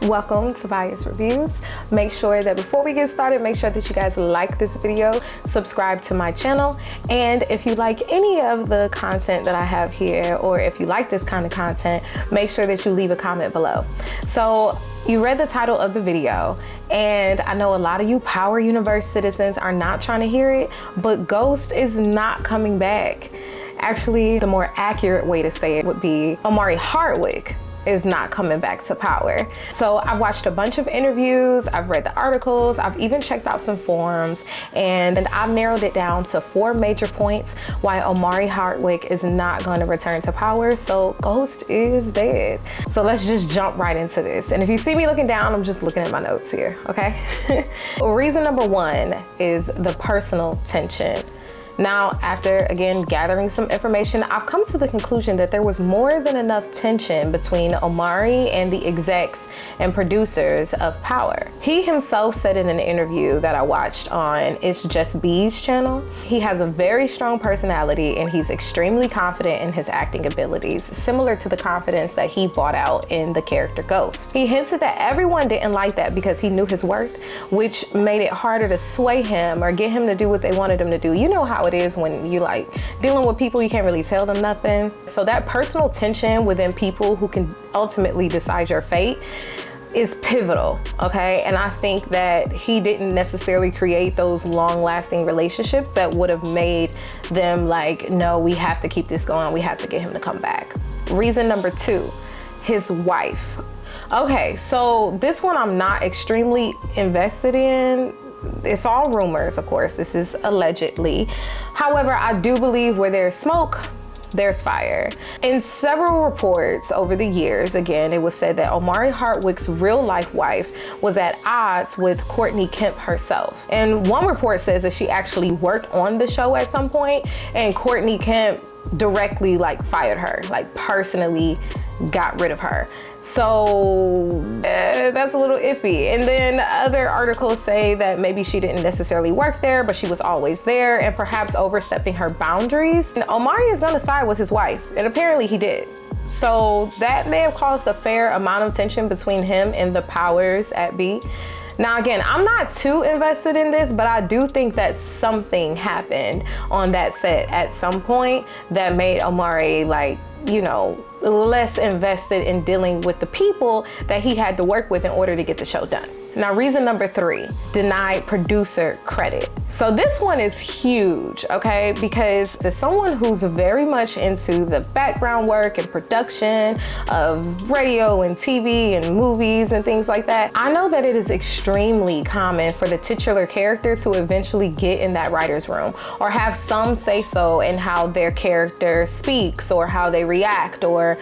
Welcome to Bias Reviews. Make sure that before we get started, make sure that you guys like this video, subscribe to my channel, and if you like any of the content that I have here, or if you like this kind of content, make sure that you leave a comment below. So you read the title of the video, and I know a lot of you Power Universe citizens are not trying to hear it, but Ghost is not coming back. Actually, the more accurate way to say it would be Omari Hardwick is not coming back to Power. So I've watched a bunch of interviews, I've read the articles, I've even checked out some forums, and I've narrowed it down to 4 major points why Omari Hardwick is not going to return to Power. So Ghost is dead. So let's just jump right into this. And if you see me looking down, I'm just looking at my notes here, okay? Reason number 1 is the personal tension. Now, after again gathering some information, I've come to the conclusion that there was more than enough tension between Omari and the execs and producers of Power. He himself said in an interview that I watched on It's Just B's channel, he has a very strong personality and he's extremely confident in his acting abilities, similar to the confidence that he brought out in the character Ghost. He hinted that everyone didn't like that because he knew his worth, which made it harder to sway him or get him to do what they wanted him to do. You know how it is when you like dealing with people, you can't really tell them nothing. So that personal tension within people who can ultimately decide your fate is pivotal, okay? And I think that he didn't necessarily create those long-lasting relationships that would have made them like, no, we have to keep this going, we have to get him to come back. Reason number 2, his wife. Okay, so this one I'm not extremely invested in. It's all rumors, of course, this is allegedly. However, I do believe where there's smoke, there's fire. In several reports over the years, again, it was said that Omari Hardwick's real life wife was at odds with Courtney Kemp herself. And one report says that she actually worked on the show at some point, and Courtney Kemp directly like fired her, like personally got rid of her. So that's a little iffy. And then other articles say that maybe she didn't necessarily work there, but she was always there and perhaps overstepping her boundaries. And Omari is gonna side with his wife, and apparently he did. So that may have caused a fair amount of tension between him and the powers at be. Now again, I'm not too invested in this, but I do think that something happened on that set at some point that made Omari, like, you know, less invested in dealing with the people that he had to work with in order to get the show done. Now, reason number 3, denied producer credit. So this one is huge, okay? Because as someone who's very much into the background work and production of radio and TV and movies and things like that, I know that it is extremely common for the titular character to eventually get in that writer's room or have some say so in how their character speaks or how they react or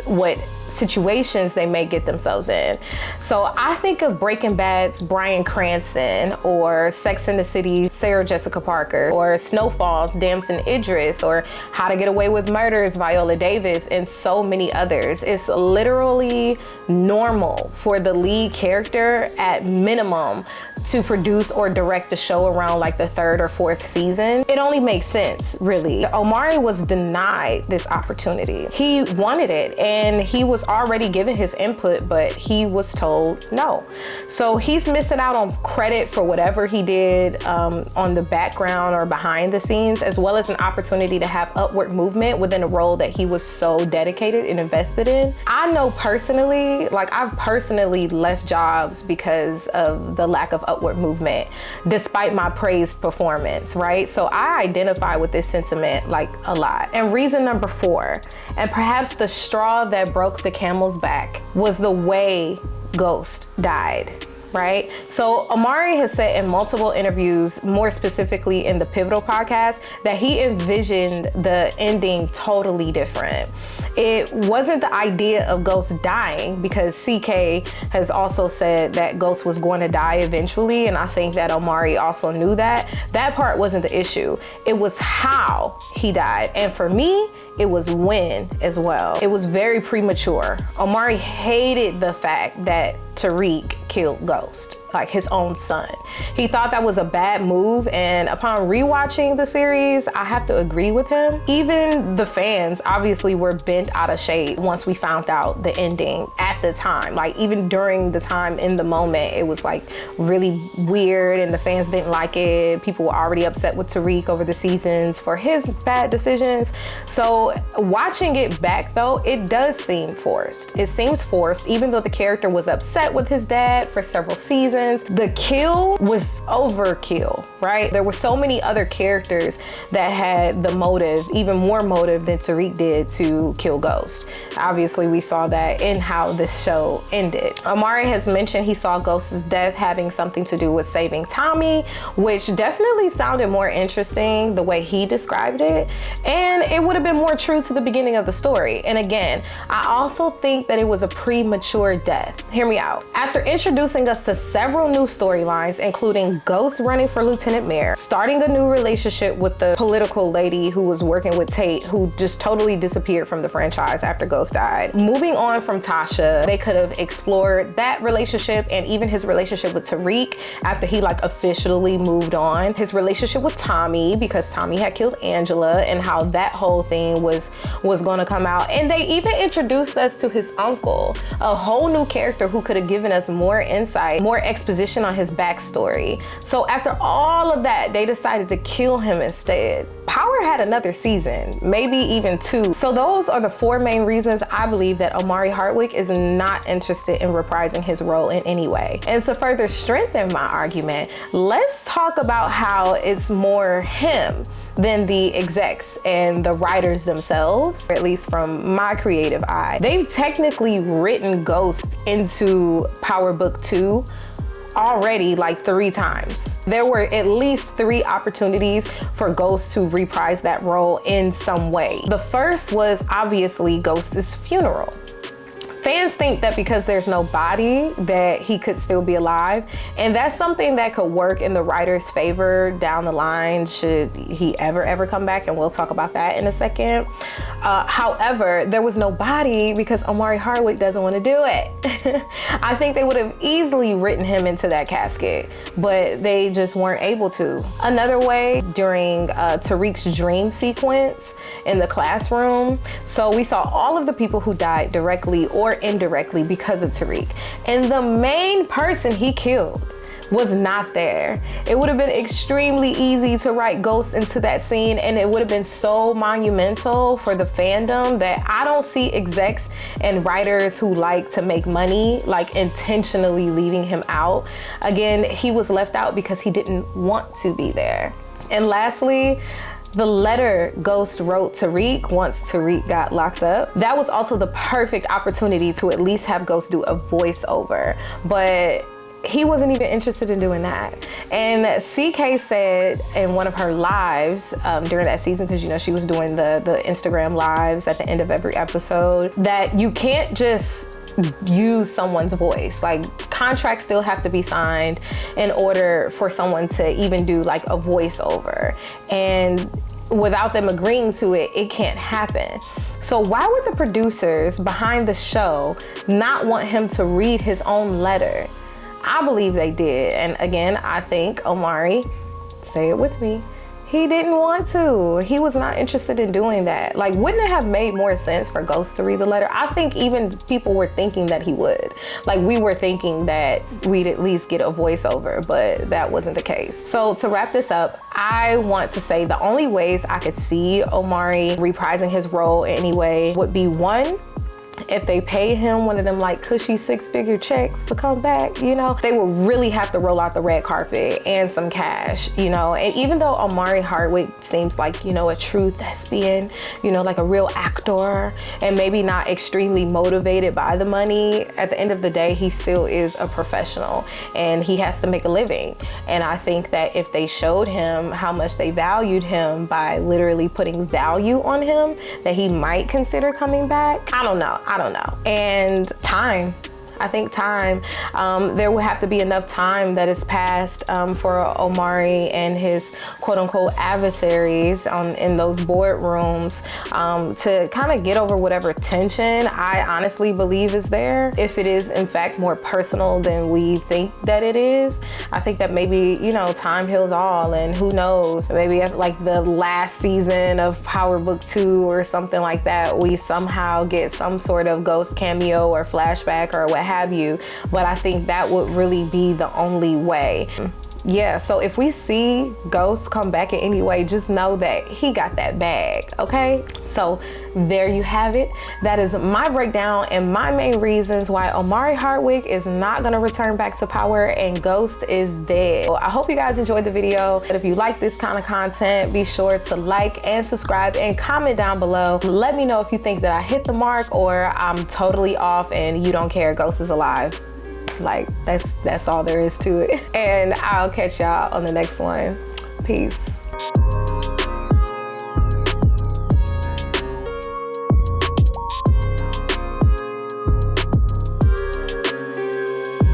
what situations they may get themselves in. So I think of Breaking Bad's Bryan Cranston, or Sex and the City's Sarah Jessica Parker, or Snowfall's Damson Idris, or How to Get Away with Murder's Viola Davis, and so many others. It's literally normal for the lead character at minimum to produce or direct the show around like the 3rd or 4th season. It only makes sense, really. Omari was denied this opportunity. He wanted it and he was already given his input, but he was told no. So he's missing out on credit for whatever he did on the background or behind the scenes, as well as an opportunity to have upward movement within a role that he was so dedicated and invested in. I know personally, like I've personally left jobs because of the lack of upward movement, despite my praised performance, right? So I identify with this sentiment like a lot. And reason number 4, and perhaps the straw that broke the camel's back, was the way Ghost died. Right? So Omari has said in multiple interviews, more specifically in the Pivotal podcast, that he envisioned the ending totally different. It wasn't the idea of Ghost dying, because CK has also said that Ghost was going to die eventually, and I think that Omari also knew that. That part wasn't the issue. It was how he died. And for me, it was when as well. It was very premature. Omari hated the fact that Tariq killed Ghost, like his own son. He thought that was a bad move, and upon rewatching the series, I have to agree with him. Even the fans obviously were bent out of shape once we found out the ending at the time. Like even during the time in the moment, it was like really weird and the fans didn't like it. People were already upset with Tariq over the seasons for his bad decisions. So watching it back though, it does seem forced. It seems forced, even though the character was upset with his dad for several seasons. The kill was overkill, right? There were so many other characters that had the motive, even more motive than Tariq did to kill Ghost. Obviously, we saw that in how this show ended. Omari has mentioned he saw Ghost's death having something to do with saving Tommy, which definitely sounded more interesting the way he described it. And it would have been more true to the beginning of the story. And again, I also think that it was a premature death. Hear me out. After introducing us to several new storylines, including Ghost running for Lieutenant Mayor, starting a new relationship with the political lady who was working with Tate, who just totally disappeared from the franchise after Ghost died. Moving on from Tasha, they could have explored that relationship and even his relationship with Tariq after he like officially moved on. His relationship with Tommy, because Tommy had killed Angela, and how that whole thing was going to come out. And they even introduced us to his uncle, a whole new character who could have given us more insight, more exposition on his backstory. So after all of that, they decided to kill him instead. Power had another season, maybe even 2. So those are the 4 main reasons I believe that Omari Hardwick is not interested in reprising his role in any way. And to further strengthen my argument, let's talk about how it's more him than the execs and the writers themselves, or at least from my creative eye. They've technically written Ghost into Power Book 2 already like 3 times. There were at least 3 opportunities for Ghost to reprise that role in some way. The first was obviously Ghost's funeral. Fans think that because there's no body that he could still be alive, and that's something that could work in the writer's favor down the line should he ever come back, and we'll talk about that in a second. However, there was no body because Omari Hardwick doesn't want to do it. I think they would have easily written him into that casket, but they just weren't able to. Another way, during Tariq's dream sequence in the classroom, so we saw all of the people who died directly or indirectly because of Tariq, and the main person he killed was not there. It would have been extremely easy to write Ghost into that scene, and it would have been so monumental for the fandom that I don't see execs and writers who like to make money like intentionally leaving him out. Again, he was left out because he didn't want to be there. And lastly, the letter Ghost wrote Tariq once Tariq got locked up, that was also the perfect opportunity to at least have Ghost do a voiceover, but he wasn't even interested in doing that. And CK said in one of her lives during that season, because you know she was doing the Instagram lives at the end of every episode, that you can't just use someone's voice. Like, contracts still have to be signed in order for someone to even do like a voiceover, and without them agreeing to it, it can't happen. So why would the producers behind the show not want him to read his own letter? I believe they did. And again, I think Omari, say it with me, he didn't want to. He was not interested in doing that. Like, wouldn't it have made more sense for Ghost to read the letter? I think even people were thinking that he would. Like, we were thinking that we'd at least get a voiceover, but that wasn't the case. So to wrap this up, I want to say the only ways I could see Omari reprising his role in any way would be, 1, if they pay him one of them like cushy 6-figure checks to come back, you know, they would really have to roll out the red carpet and some cash, you know. And even though Omari Hardwick seems like, you know, a true thespian, you know, like a real actor, and maybe not extremely motivated by the money, at the end of the day, he still is a professional and he has to make a living. And I think that if they showed him how much they valued him by literally putting value on him, that he might consider coming back. I don't know. And time. I think time, there will have to be enough time that is passed for Omari and his quote unquote adversaries in those boardrooms to kind of get over whatever tension I honestly believe is there. If it is in fact more personal than we think that it is, I think that maybe, you know, time heals all, and who knows, maybe at like the last season of Power Book 2 or something like that, we somehow get some sort of ghost cameo or flashback or what have you. But I think that would really be the only way. Yeah, so if we see Ghost come back in any way, just know that he got that bag, okay? So there you have it. That is my breakdown and my main reasons why Omari Hardwick is not gonna return back to power and Ghost is dead. So I hope you guys enjoyed the video. But if you like this kind of content, be sure to like and subscribe and comment down below. Let me know if you think that I hit the mark or I'm totally off and you don't care Ghost is alive. Like, that's all there is to it. And I'll catch y'all on the next one. Peace.